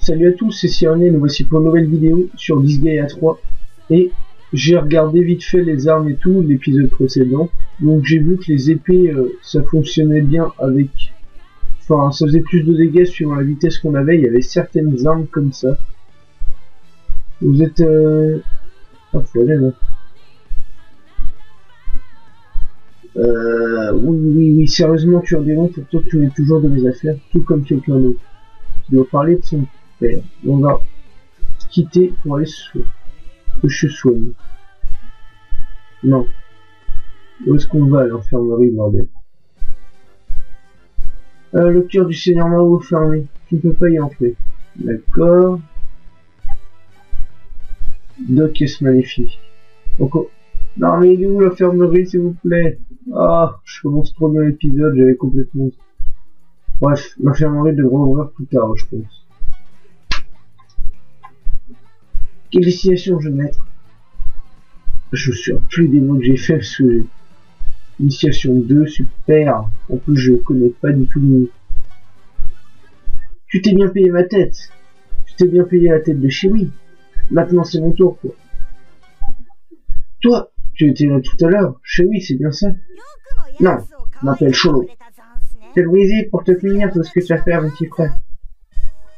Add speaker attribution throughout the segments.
Speaker 1: Salut à tous, c'est Cyrano, nous voici pour une nouvelle vidéo sur Disgaea 3. Et j'ai regardé vite fait les armes et tout, l'épisode précédent. Donc j'ai vu que les épées, ça fonctionnait bien avec... Enfin, ça faisait plus de dégâts suivant la vitesse qu'on avait, il y avait certaines armes comme ça. Vous êtes... Ah, faut aller là. Oui, sérieusement, tu as des noms pour toi que tu mets toujours de mes affaires, tout comme quelqu'un d'autre. Tu dois parler de son père. On va quitter pour aller que je soigne. Non. Où est-ce qu'on va à l'infirmerie, bordel? Le cœur du Seigneur Mao fermé. Tu ne peux pas y entrer. D'accord. Doc est magnifique. Encore. Non mais il est où l'infirmerie, s'il vous plaît? Ah, je commence trop bien l'épisode, j'avais complètement... Bref, l'infirmerie devrait ouvrir plus tard, je pense. Quelle destination je vais mettre? Je me souviens plus des mots que j'ai fait parce que initiation 2, super. En plus, je connais pas du tout le nom. Tu t'es bien payé ma tête. Tu t'es bien payé la tête de Chewie. Maintenant, c'est mon tour, quoi. Toi, tu étais là tout à l'heure. Chewie, c'est bien ça? Non, je m'appelle Cholo. T'es brisé pour te finir tout ce que tu as fait à mon petit frère.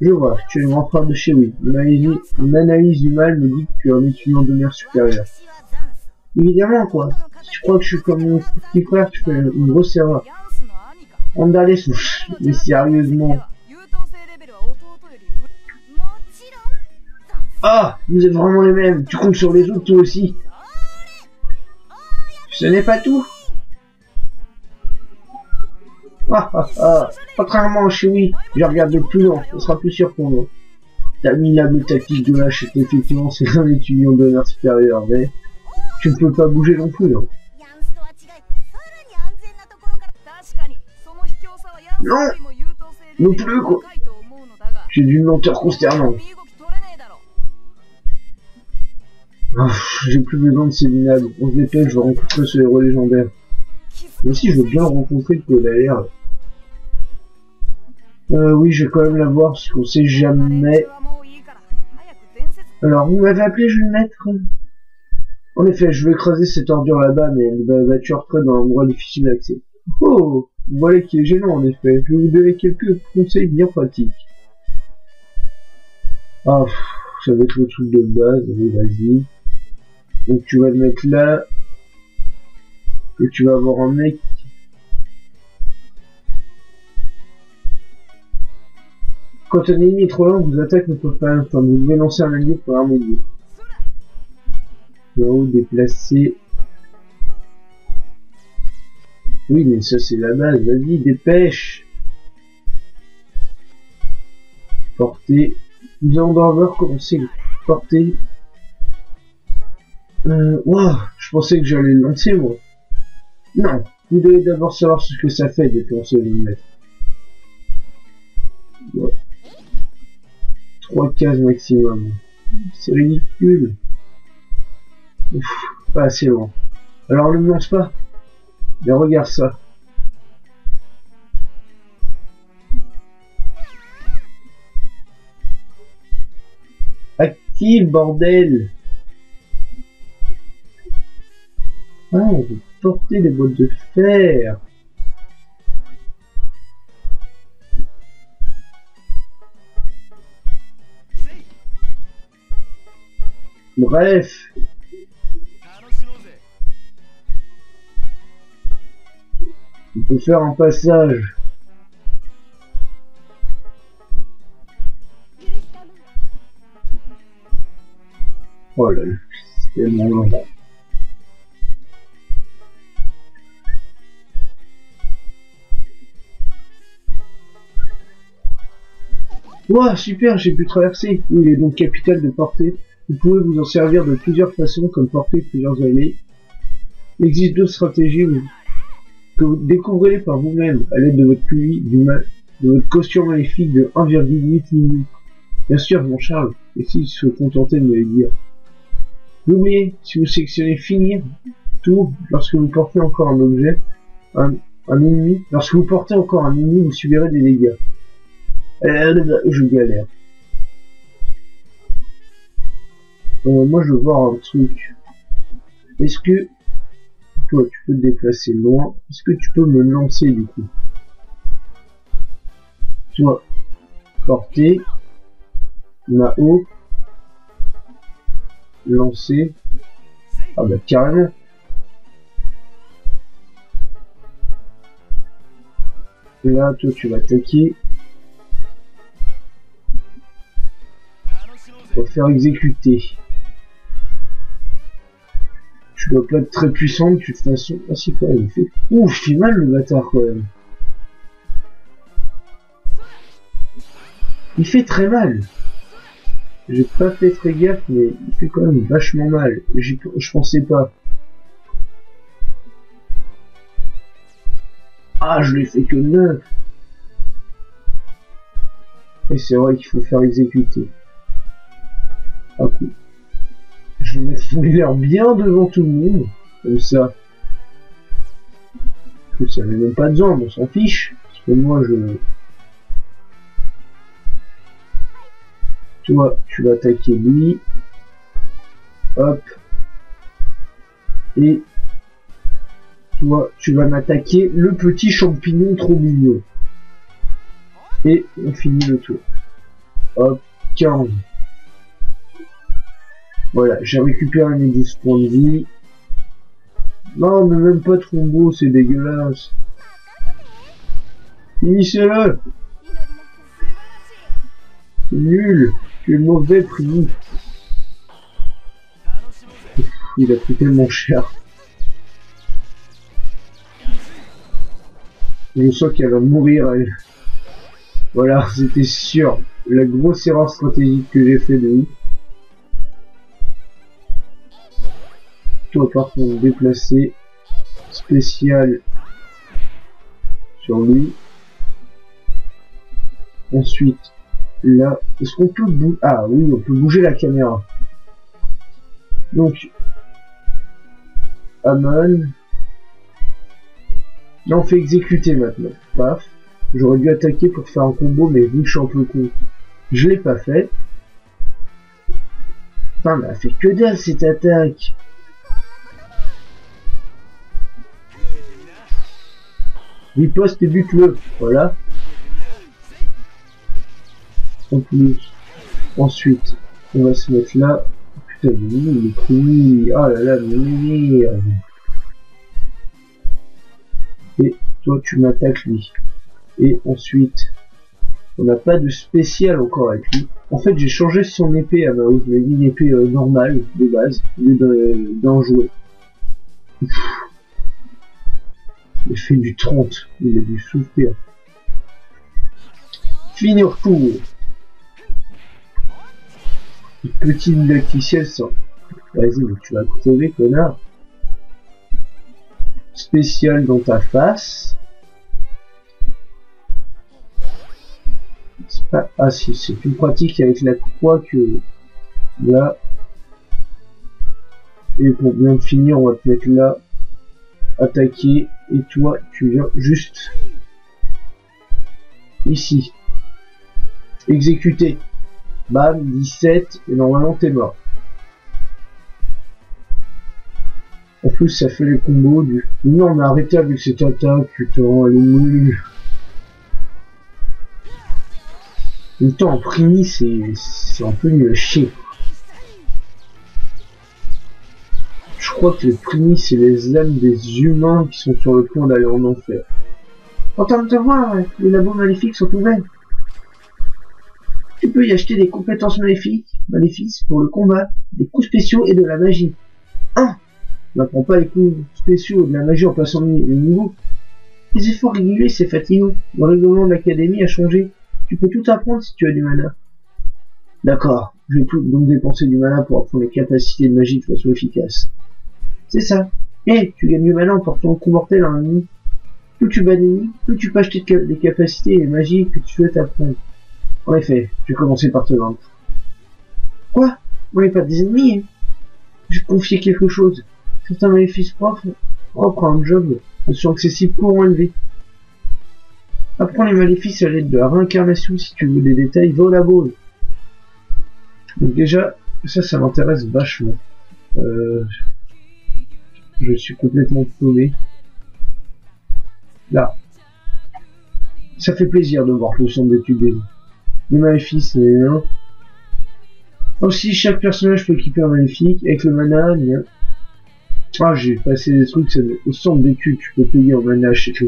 Speaker 1: Je vois, tu es le grand frère de Chewie. Mon analyse du mal me dit que tu es un étudiant d'honneur supérieur. Évidemment, quoi. Si tu crois que je suis comme mon petit frère, tu fais une grosse erreur. Andale souche, mais sérieusement. Ah, vous êtes vraiment les mêmes. Tu comptes sur les autres, toi aussi. Ce n'est pas tout. Contrairement à Chewie, je regarde de plus loin, ce sera plus sûr pour moi. Ta minable tactique de lâche est effectivement c'est un étudiant d'honneur supérieur, mais tu ne peux pas bouger non plus. Hein. Non, non plus quoi. J'ai d'une lenteur consternante. J'ai plus besoin de ces minables. On se dépêche, je vais rencontrer ce héros légendaire. Mais si je veux bien rencontrer le Polaire. Oui, je vais quand même la voir parce qu'on sait jamais. Alors, vous m'avez appelé, je vais le mettre. En effet, je vais écraser cette ordure là-bas, mais elle va tuer dans un endroit difficile d'accès. Oh, voilà qui est gênant en effet. Je vais vous donner quelques conseils bien pratiques. Ah, ça va être le truc de base. Allez, vas-y. Donc tu vas le mettre là. Et tu vas avoir un mec. Quand un ennemi est trop lent, vous attaque ne peut pas enfin, vous devez lancer un allié pour harmonier. Là-haut, déplacer. Oui, mais ça c'est la base. Vas-y, dépêche. Porter. Nous allons d'abord commencer. Porter. Wow, je pensais que j'allais le lancer, moi. Non, vous devez d'abord savoir ce que ça fait de lancer le maître. Ouais. 3 cases maximum. C'est ridicule. Ouf, pas assez loin. Alors ne me lance pas. Mais regarde ça. Active, bordel. Ah, on peut porter des boîtes de fer. Bref. On peut faire un passage. Oh là là, c'est tellement long. Ouah, super, j'ai pu traverser. Il est donc capital de porter. Vous pouvez vous en servir de plusieurs façons, comme porter plusieurs alliés. Il existe 2 stratégies que vous découvrez par vous-même à l'aide de votre QI, de votre caution maléfique de 1,8 minutes. Bien sûr, mon Charles, et s'il se contentait de me le dire. N'oubliez, si vous sélectionnez finir tout, lorsque vous portez encore un objet, un ennemi, lorsque vous portez encore un ennemi, vous subirez des dégâts. Je galère. Moi je veux voir un truc. Est-ce que toi tu peux te déplacer loin? Est-ce que tu peux me lancer du coup? Toi, porter, là-haut, lancer. Ah bah carrément. Là, toi tu vas attaquer. On va faire exécuter. Tu dois pas être très puissant de toute façon. Ah si quoi, il fait. Ouh, il fait mal le bâtard quand même. Il fait très mal. J'ai pas fait très gaffe, mais il fait quand même vachement mal. Je pensais pas. Ah, je l'ai fait que 9. Et c'est vrai qu'il faut faire exécuter. Ah cool. Je vais mettre mon l'air bien devant tout le monde. Comme ça. Parce que ça n'avait même pas besoin, on s'en fiche. Parce que moi je... Toi, tu vas attaquer lui. Hop. Et toi, tu vas m'attaquer le petit champignon trop mignon. Et on finit le tour. Hop, 15. Voilà, j'ai récupéré mes 12 points de vie. Non, mais même pas de combo, c'est dégueulasse. Finissez-le. C'est nul. Tu es mauvais prix. Il a pris tellement cher. Je sens qu'elle va mourir, elle. Voilà, c'était sûr. La grosse erreur stratégique que j'ai fait de ouf. Toi, par contre, déplacer. Spécial. Sur lui. Ensuite, là. Est-ce qu'on peut bouger? Ah oui, on peut bouger la caméra. Donc. Amon. Là, on fait exécuter maintenant. Paf. J'aurais dû attaquer pour faire un combo, mais vu que je suis un peu con, je l'ai pas fait. Putain, mais elle fait que dalle cette attaque. Riposte et bute-le. Voilà. En plus. Ensuite, on va se mettre là. Putain, il est pris. Oh là là, merde. Et toi, tu m'attaques lui. Et ensuite, on n'a pas de spécial encore avec lui. En fait, j'ai changé son épée à Mao. Je l'ai mis une épée normale, de base, au lieu d'en jouer. Il fait du 30. Il a dû souffrir. Finir tour. Petit didacticiel sans. Vas-y, mais tu vas crever, connard. Spécial dans ta face. Pas... Ah si, c'est plus pratique avec la croix que là. Et pour bien finir, on va te mettre là. Attaquer. Et toi, tu viens juste ici. Exécuter. Bam, 17. Et normalement, t'es mort. En plus, ça fait les combos du... Non, on a arrêté avec cette attaque, putain, elle est nulle. En même temps, en primi, c'est un peu nul à chier. Je crois que les primi, c'est les âmes des humains qui sont sur le point d'aller en enfer. Content de te voir, les labos maléfiques sont ouverts. Tu peux y acheter des compétences maléfiques pour le combat, des coups spéciaux et de la magie. On n'apprend pas les coups spéciaux et de la magie en passant le niveau. Les efforts réguliers, c'est fatigant. Le règlement de l'académie a changé. Tu peux tout apprendre si tu as du mana. D'accord, je vais donc dépenser du mana pour apprendre les capacités de magie de façon efficace. C'est ça. Tu gagnes du mana en portant le coup mortel à un ennemi. Plus tu bats d'ennemis, plus tu peux acheter des capacités et magie que tu souhaites apprendre. En effet, je vais commencer par te vaincre. Quoi? On n'est pas des ennemis, hein? Je vais te confier quelque chose. Certains maléfices propres à un job ne sont accessibles qu'au élevé. Apprends les maléfices à l'aide de la réincarnation si tu veux des détails, va au labo. Donc déjà, Ça m'intéresse vachement. Je suis complètement paumé. Là. Ça fait plaisir de voir que le centre d'études des maléfices est là. Aussi, chaque personnage peut équiper un maléfique avec le mana. Ah, j'ai passé des trucs, au centre d'études, tu peux payer en mana chez toi.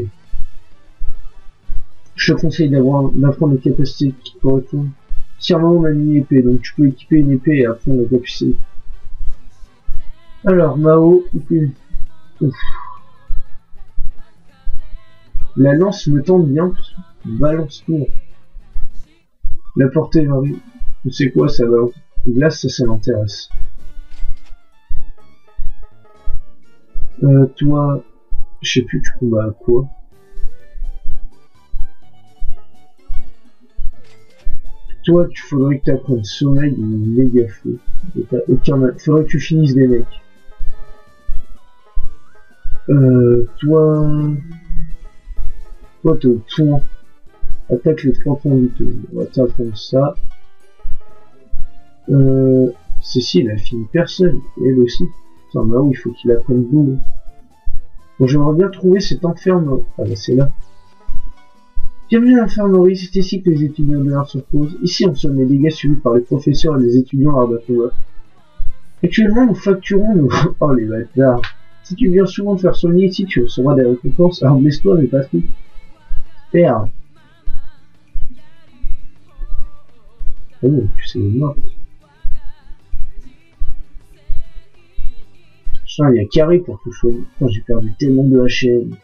Speaker 1: Je te conseille d'apprendre les capacités qui correspondent. Serment, on a une épée, donc tu peux équiper une épée et apprendre la capacité. Alors, Mao, ouf. La lance me tente bien, balance tour. La portée varie. Tu sais quoi, ça va. Glace, ça m'intéresse. Toi, je sais plus, tu combats à quoi? Toi, tu faudrait que tu apprennes sommeil de méga feu. Faudrait que tu finisses des mecs. Toi, t'es au point. Attaque les 3 points vite. On va t'apprendre ça. Cécile, elle finit personne. Elle aussi. Putain, bah oui, il faut qu'il apprenne beaucoup. Bon, j'aimerais bien trouver cet enferme. Ah bah c'est là. Bienvenue à l'infirmerie, c'est ici que les étudiants de l'art se reposent. Ici, on soigne les dégâts subis par les professeurs et les étudiants à Arbatova. Actuellement, nous facturons nos... Oh les bâtards. Si tu viens souvent te faire soigner ici, tu recevras des récompenses. Alors blesse-toi, mais pas tout. Merde. Oh, tu sais moi. Putain, il y a carré pour tout soigner. J'ai perdu tellement de HM.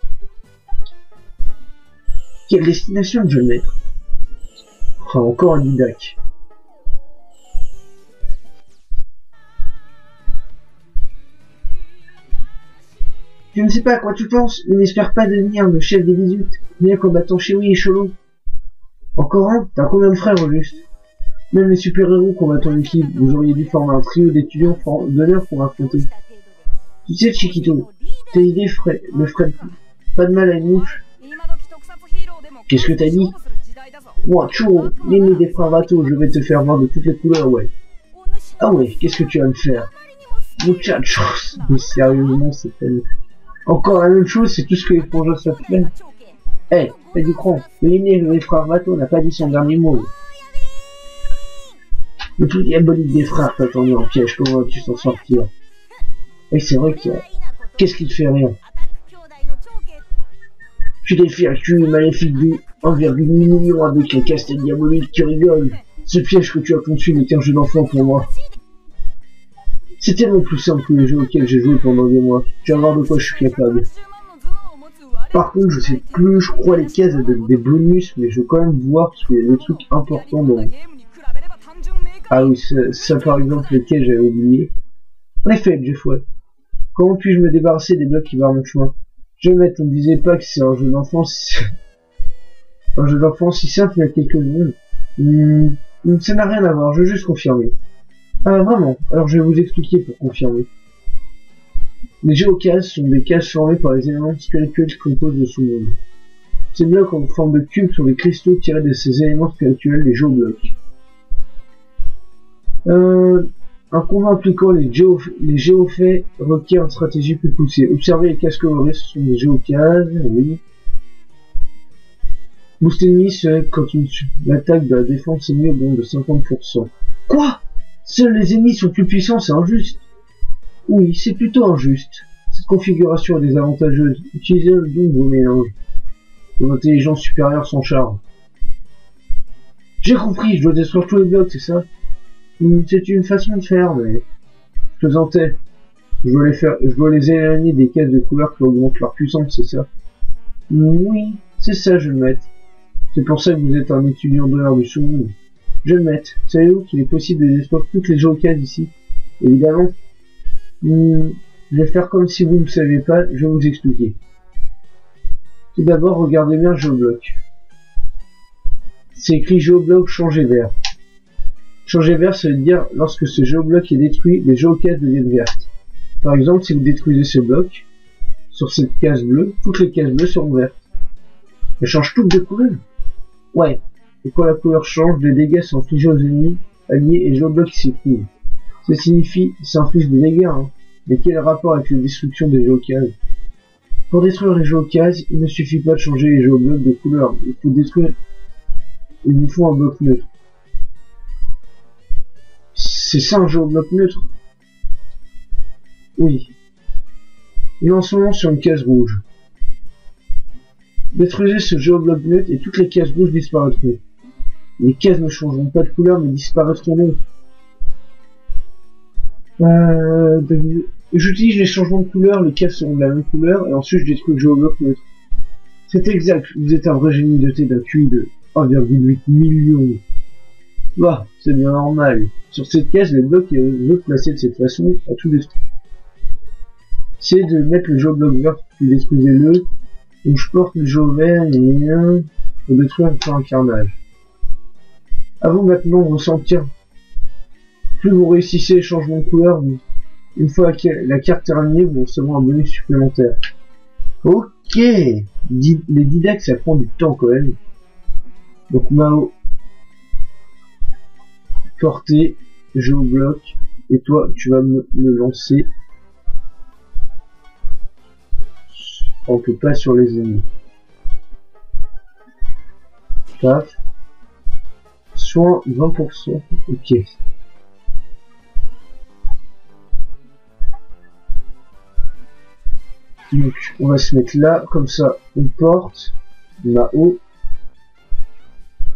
Speaker 1: Quelle destination, jeune maître? Ah, encore un didac. Je ne sais pas à quoi tu penses, mais n'espère pas devenir le chef des 18, bien combattant Chewie et Cholo. Encore un? T'as combien de frères au juste? Même les super-héros combattant l'équipe, vous auriez dû former un trio d'étudiants d'honneur pour affronter. Tu sais, Chiquito, tes idées ne feraient pas de mal à une mouche. Qu'est-ce que t'as dit? Moi, Churo, l'aîné des frères Vato, je vais te faire voir de toutes les couleurs, ouais. Ah ouais, qu'est-ce que tu vas me faire? Muchachos, mais sérieusement, c'est tellement... Encore la même chose, c'est tout ce que les frangins savent faire. Eh, fais du cran, l'aîné des frères Vato n'a pas dit son dernier mot. Le tout diabolique des frères t'a tendu en piège, comment vas-tu s'en sortir? Et c'est vrai que... Qu'est-ce qui te fait rire? Tu défies un cul maléfique du 1,8 million avec un casse-tête diabolique qui rigole. Ce piège que tu as conçu n'est qu'un jeu d'enfant pour moi. C'est tellement plus simple que les jeux auxquels j'ai joué pendant des mois. Tu vas voir de quoi je suis capable. Par contre, je sais plus, je crois les cases avec des bonus, mais je veux quand même voir parce qu'il y a des trucs importants dans... Ah oui, ça par exemple, lesquels j'avais oublié. En effet, Jeffway. Comment puis-je me débarrasser des blocs qui barrent mon chemin? Je ne me disais pas que c'est un jeu d'enfant si simple il y a quelques secondes. Ça n'a rien à voir, je veux juste confirmer. Ah vraiment? Alors je vais vous expliquer pour confirmer. Les géocases sont des cases formées par les éléments spirituels qui composent le sous-monde. Ces blocs en forme de cube sont des cristaux tirés de ces éléments spirituels, les géoblocs. Un combat impliquant les géofaits requiert une stratégie plus poussée. Observez les cases colorées, ce sont des géocases, oui. Boost ennemi, c'est quand l'attaque de la défense ennemie augmente de 50%. Quoi? Seuls les ennemis sont plus puissants, c'est injuste. Oui, c'est plutôt injuste. Cette configuration est désavantageuse. Utilisez le don de vos mélanges. Vos intelligences supérieures sont charmes. J'ai compris, je dois détruire tous les blocs, c'est ça? C'est une façon de faire, mais... Je plaisantais. Je dois les éloigner des cases de couleurs qui augmentent leur puissance, c'est ça? Oui, c'est ça, je le mets. C'est pour ça que vous êtes un étudiant d'honneur du sous-monde. Je le mets. Savez-vous qu'il est possible de détruire toutes les géocases ici? Évidemment. Je vais faire comme si vous ne saviez pas, je vais vous expliquer. Tout d'abord, regardez bien le géobloc. C'est écrit géobloc changer vert. Changer vert, ça veut dire lorsque ce géobloc est détruit, les géocases deviennent vertes. Par exemple, si vous détruisez ce bloc, sur cette case bleue, toutes les cases bleues seront vertes. Elles changent toutes de couleur. Ouais. Et quand la couleur change, les dégâts sont infligés aux ennemis alliés et le géobloc s'écoule. Ça signifie, ça inflige des dégâts, hein. Mais quel rapport avec la destruction des géocases? Pour détruire les géocases, il ne suffit pas de changer les géoblocs de couleur. Il faut détruire, il nous faut un bloc neutre. C'est ça un géobloc neutre? Oui. Il est en ce moment sur une case rouge. Détruisez ce géobloc neutre et toutes les cases rouges disparaîtront. Les cases ne changeront pas de couleur mais disparaîtront. J'utilise les changements de couleur, les cases seront de la même couleur et ensuite je détruis le géobloc neutre. C'est exact, vous êtes un vrai génie doté d'un QI de 1,8 million. Bah, c'est bien normal. Sur cette case, les blocs que je veux placer de cette façon à tout détruire. C'est de mettre le géobloc vert, puis détruisez-le. Donc je porte le géo vert et pour détruire un carnage. À vous maintenant de ressentir. Plus vous réussissez les changements de couleur, une fois la carte terminée, vous recevez un bonus supplémentaire. Ok, les Didax ça prend du temps quand même. Donc Mao, porter, géobloc, et toi tu vas me le lancer. On peut pas sur les ennemis. Paf. Soin 20%. Ok. Donc on va se mettre là, comme ça on porte. Mao.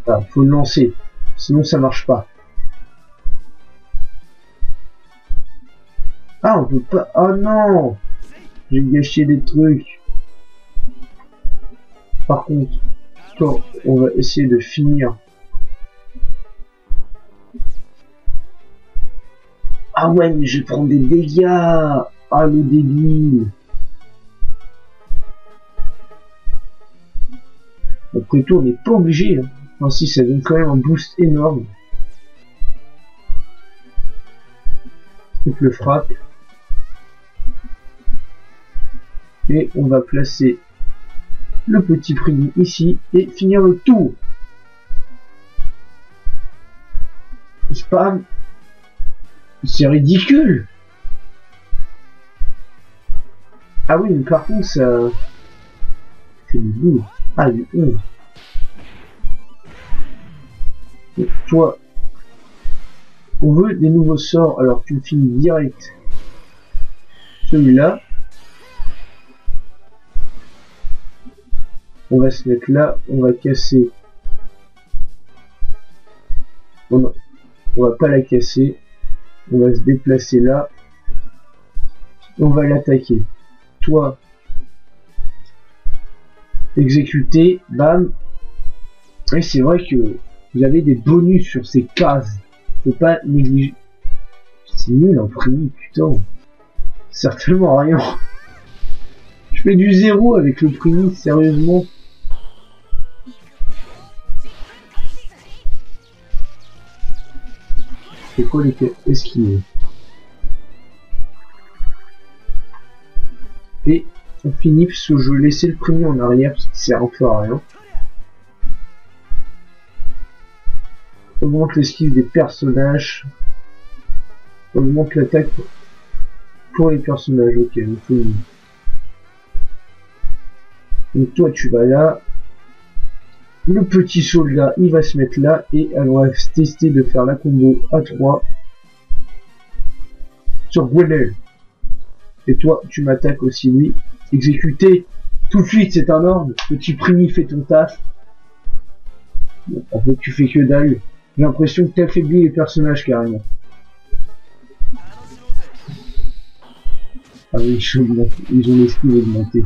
Speaker 1: Ah, faut le lancer. Sinon ça marche pas. Ah on peut pas. Oh non! J'ai gâché des trucs. Par contre, on va essayer de finir. Ah ouais, mais je vais prendre des dégâts. Ah le débile. Après tout, on n'est pas obligé. Hein. Enfin, si, ça donne quand même un boost énorme. Triple frappe. Et on va placer le petit prix ici et finir le tour. Spam. C'est ridicule. Ah oui, mais par contre, ça... C'est du bout. Ah, du 11. Et toi, on veut des nouveaux sorts, alors tu finis direct celui-là. On va se mettre là, on va casser. On va pas la casser. On va se déplacer là. On va l'attaquer. Toi, exécuter, bam. Et c'est vrai que vous avez des bonus sur ces cases. Faut pas négliger. C'est nul en prix, putain. Certainement rien. Je fais du 0 avec le prix, sérieusement. C'est quoi les esquiver? Et on finit ce jeu. Laisser le premier en arrière parce qu'il sert un peu à rien. Augmente l'esquive des personnages. Augmente l'attaque pour les personnages. Ok, donc toi tu vas là. Le petit soldat il va se mettre là et on va tester de faire la combo à 3 sur Gwenel. Et toi tu m'attaques aussi lui. Exécuter tout de suite, c'est un ordre. Petit primi fait ton taf. Bon, en fait tu fais que dalle. J'ai l'impression que t'affaiblis les personnages carrément. Ah oui, ils ont l'esquive augmentée.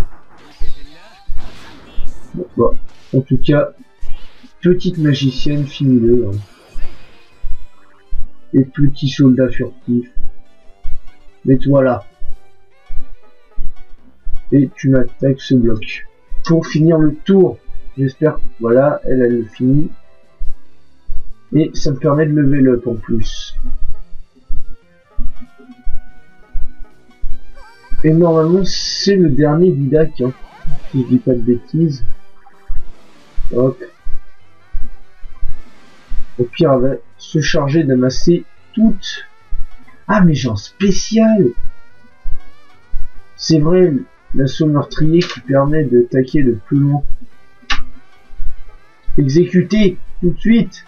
Speaker 1: Bon, en tout cas, petite magicienne, finis-le. Hein. Et petit soldat furtif. Mets-toi là. Et tu m'attaques ce bloc. Pour finir le tour, j'espère, voilà, elle le finit. Et ça me permet de level up en plus. Et normalement, c'est le dernier Didac, hein, si je dis pas de bêtises. Hop. Au pire, elle va se charger d'amasser toutes Ah, mais genre spécial. C'est vrai, l'assaut meurtrier qui permet de taquer de plus loin. Exécuter tout de suite.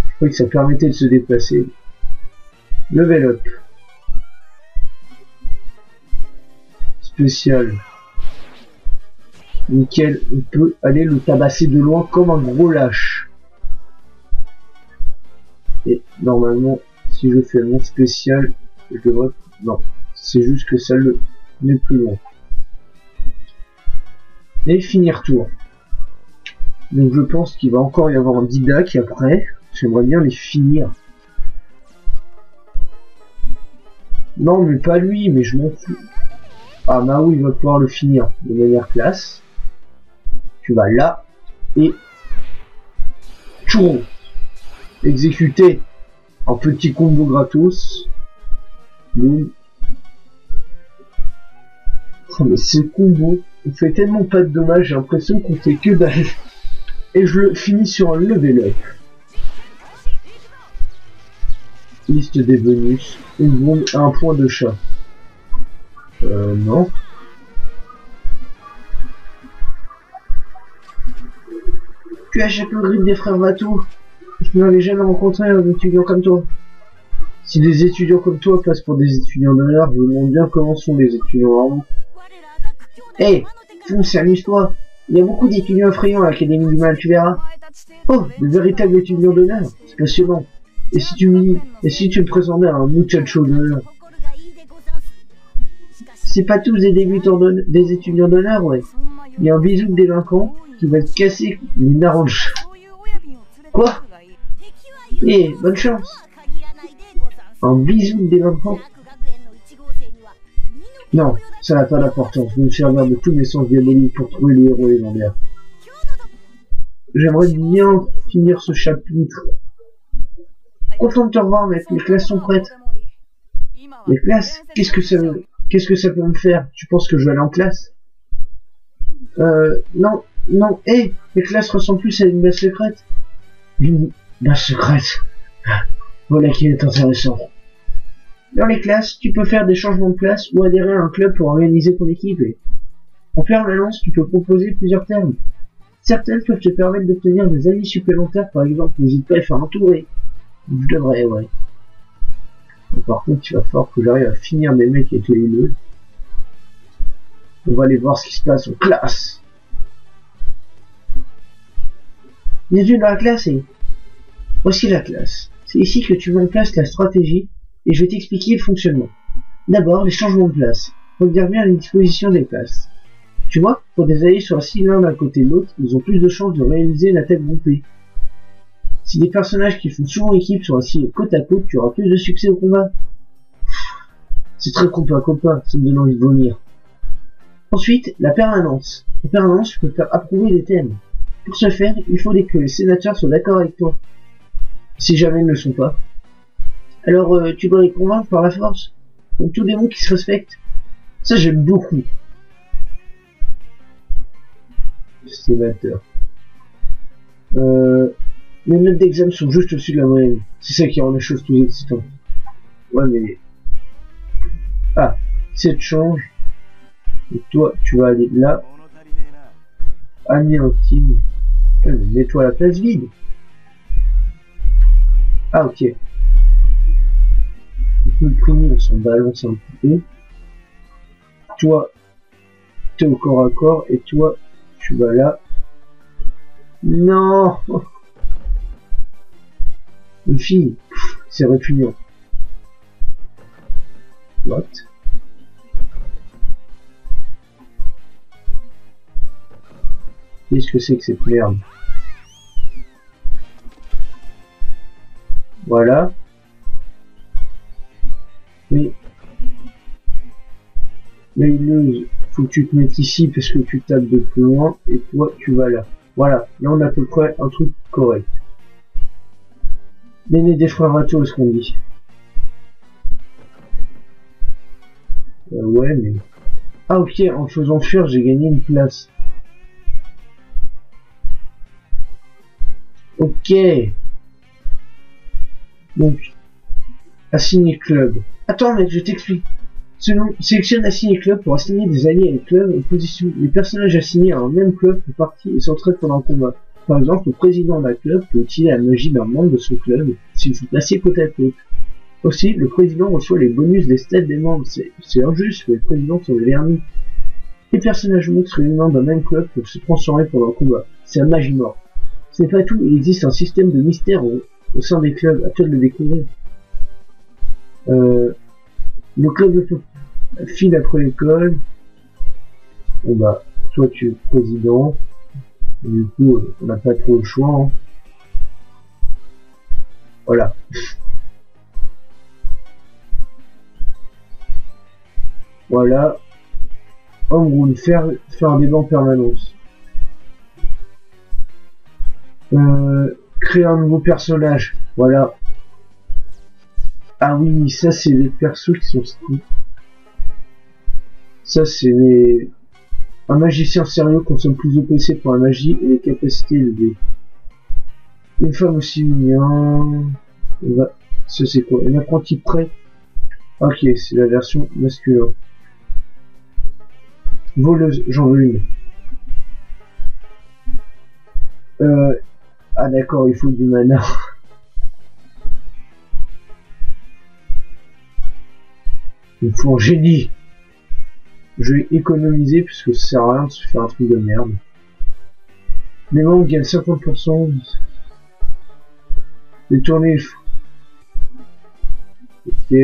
Speaker 1: Je croyais que ça permettait de se déplacer. Level up. Spécial. Nickel, on peut aller le tabasser de loin comme un gros lâche. Et normalement, si je fais mon spécial, je devrais... Non, c'est juste que ça le met plus loin. Et finir tour. Donc je pense qu'il va encore y avoir un Didac après. J'aimerais bien les finir. Non, mais pas lui, mais je m'en fous. Ah, Mao, il va pouvoir le finir de manière classe. Tu vas là, et... Tchou, exécuter en petit combo gratos. Boum. Oh, mais ce combo, il fait tellement pas de dommages, j'ai l'impression qu'on fait que dalle. Et je le finis sur un level up. Liste des bonus. Une bombe à un point de chat. Non. Tu as échappé au grille des frères Vatou. Je n'avais jamais rencontré un étudiant comme toi. Si des étudiants comme toi passent pour des étudiants d'honneur, je me demande bien comment sont les étudiants normaux. Hey, fonce, amuse-toi. Il y a beaucoup d'étudiants effrayants à l'Académie du Mal, tu verras. Oh, de véritables étudiants d'honneur. C'est passionnant. Et si tu me présentais un muchacho d'honneur? C'est pas tous des débutants des étudiants d'honneur, ouais. Il y a un bisou de délinquant qui va te casser une arrange. Quoi? Eh, bonne chance. Un bisou de délinquant? Non, ça n'a pas d'importance. Je vais me servir de tous mes sens diaboliques pour trouver le héros légendaire. J'aimerais bien finir ce chapitre. Content de te revoir, mec. Les classes sont prêtes. Les classes? Qu'est-ce que ça peut me faire? Tu penses que je vais aller en classe? Non, non. Hé, les classes ressemblent plus à une base secrète. Une base secrète. Voilà qui est intéressant. Dans les classes, tu peux faire des changements de place ou adhérer à un club pour organiser ton équipe. Et en permanence, tu peux proposer plusieurs termes. Certaines peuvent te permettre d'obtenir des amis supplémentaires, par exemple, n'hésite pas à faire entourer. Je devrais, ouais. Mais par contre, il va falloir que j'arrive à finir mes mecs avec les huileux. On va aller voir ce qui se passe en classe. Bienvenue dans la classe et... Voici la classe. C'est ici que tu mets en place la stratégie et je vais t'expliquer le fonctionnement. D'abord, les changements de place. Regarde bien les dispositions des places. Tu vois, quand des alliés sont assis l'un à côté de l'autre, ils ont plus de chances de réaliser la tête groupée. Si des personnages qui font souvent équipe sont assis côte à côte, tu auras plus de succès au combat. C'est très copain, ça me donne envie de vomir. Ensuite, la permanence. La permanence, tu peux faire approuver des thèmes. Pour ce faire, il faut que les sénateurs soient d'accord avec toi. Si jamais ils ne le sont pas. Alors, tu dois les convaincre par la force. Comme tout démon qui se respecte. Ça, j'aime beaucoup. Sénateur. Les notes d'examen sont juste au-dessus de la moyenne. C'est ça qui rend les choses plus excitantes. Ouais, mais... Ah, si ça te change. Et toi, tu vas aller là. Anéantine. Mets-toi la place vide. Ah, ok. Le premier, on s'en balance un petit peu. Toi, t'es au corps à corps. Et toi, tu vas là. Non! Une fille, c'est répugnant. What? Qu'est-ce que c'est que cette merde? Voilà. Mais... La hileuse, faut que tu te mettes ici parce que tu tapes de plus loin et toi tu vas là. Voilà, là on a à peu près un truc correct. L'aîné des frères Vato, ce qu'on dit. Ouais, mais... Ah ok, en faisant fuir, j'ai gagné une place. Ok. Donc, Assigner club. Attends mec, je t'explique. Sélectionne assigner club pour assigner des alliés à une club en position. Les personnages assignés à un même club font partie et s'entraident pendant le combat. Par exemple, le président d'un club peut utiliser la magie d'un membre de son club s'il faut placer côte à côte. Aussi, le président reçoit les bonus des stats des membres. C'est injuste, mais le président sont les vernis. Les personnages monstres humains d'un même club peuvent se transformer pendant le combat. C'est la magie morte. Ce n'est pas tout, il existe un système de mystère au sein des clubs, à toi de le découvrir. Le club de file après l'école. Bon bah, toi tu es président. Du coup, on n'a pas trop le choix. Hein. Voilà. Voilà. Home rule, faire un débat en permanence. Créer un nouveau personnage. Voilà. Ah oui, ça c'est les persos qui sont stylés. Ça c'est un magicien sérieux consomme plus de PC pour la magie et les capacités élevées. Une femme aussi bien. Ça c'est quoi? Un apprenti prêt. Ok, c'est la version masculin. Voleuse, j'en veux une. Ah d'accord, il faut du mana. Il faut un génie. Je vais économiser puisque ça sert à rien de se faire un truc de merde. Les membres gagnent 50%. Les tournées. Ok.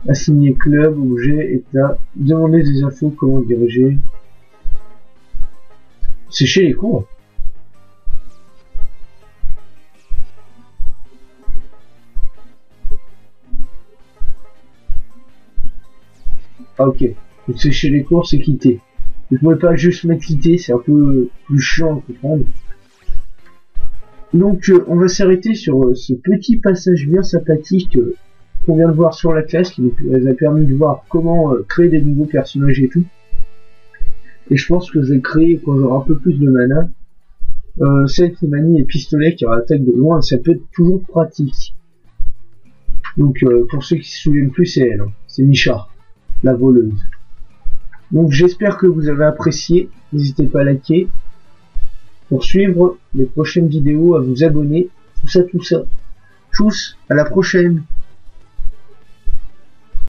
Speaker 1: Assigner club, objet, état. Demander des infos, comment diriger. Sécher les cours. Ah ok. Donc sécher les cours, c'est quitter. Vous pouvez pas juste mettre quitter, c'est un peu plus chiant à comprendre. Donc on va s'arrêter sur ce petit passage bien sympathique qu'on vient de voir sur la classe, qui nous a permis de voir comment créer des nouveaux personnages et tout. Et je pense que je vais créer quand j'aurai un peu plus de mana. Celle qui manie les pistolets qui attaquent de loin, ça peut être toujours pratique. Donc pour ceux qui se souviennent plus, c'est elle, hein. C'est Micha, la voleuse. Donc j'espère que vous avez apprécié, n'hésitez pas à liker, pour suivre les prochaines vidéos, à vous abonner, tout ça. Tchuss, à la prochaine.